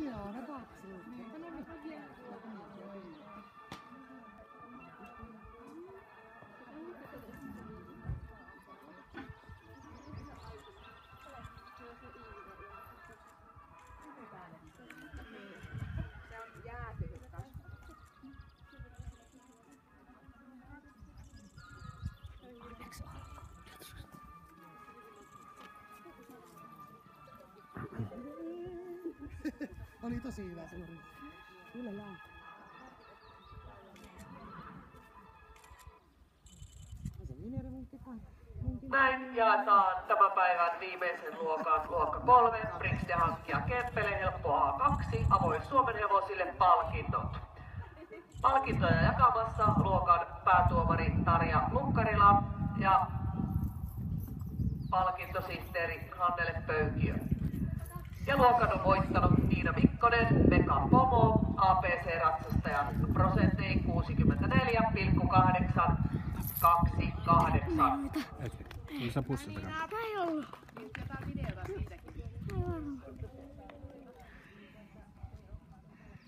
Joo, ne kaksi. Se on jäätynyt kasvu. Onneksi olkoon. Oli tosi hyvä suuri. Kyllä joo. Näin jaetaan tämän päivän viimeisen luokan luokka 3, Brix ja Hankkija Kemppele, helppo A2, avoin Suomen hevosille palkinnot. Palkintoja jakamassa luokan päätuomari Tarja Lukkarila ja palkintosihteeri Hannele Pöykiö. Ja luokan on voittanut Niina Mikkonen, Meka Pomo, APC-ratsastajan prosentein 64,828. Missä pussi takana? Ei ollut. Jotain videota siitäkin. Ei ollut.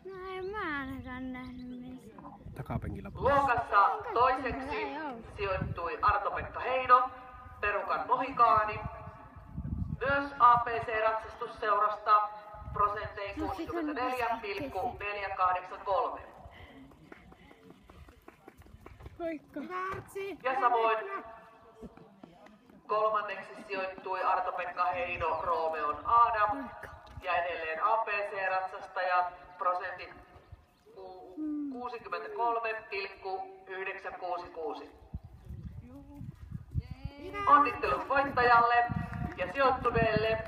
No en mä ainakaan nähnyt missään. Takapenkillä. Luokassa toiseksi sijoittui Arto-Pekka Heino, Perukan Mohikaani. Myös APC-ratsastusseurasta prosentein 64,483. Ja samoin kolmanneksi sijoittui Arto-Pekka Heino, Roomeon Adam. Ja edelleen APC-ratsastajat prosentit 63,966. Onnittelut voittajalle ja sijoittuneelle,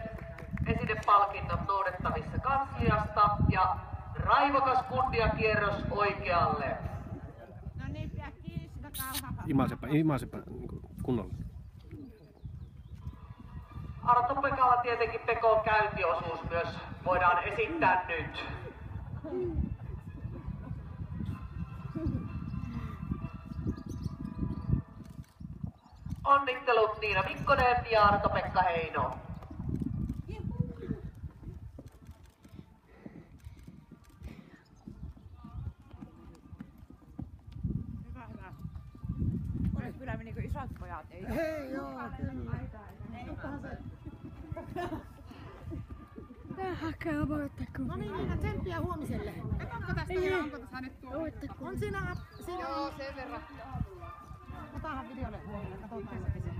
esinepalkinnot noudettavissa kansliasta ja raivokas kunniakierros oikealle. No niin, pidä kiinni sitä kauhaa. Imaisepa niin kunnolla. Arto-Pekalla tietenkin Pekon käyntiosuus myös voidaan esittää nyt. Onnittelut Niina Mikkonen ja Arto-Pekka Heino. Hyvä, hyvä. Olet kyllä niin kuin isot pojat. Ei Joo, kyllä. Tää hakee voittako. No niin, mennään tsemppiä huomiselle. onko tästä vielä, onko tässä nyt tuo? On siinä. Joo, sen verran. Otahan videolle huomenna, katsotaan se.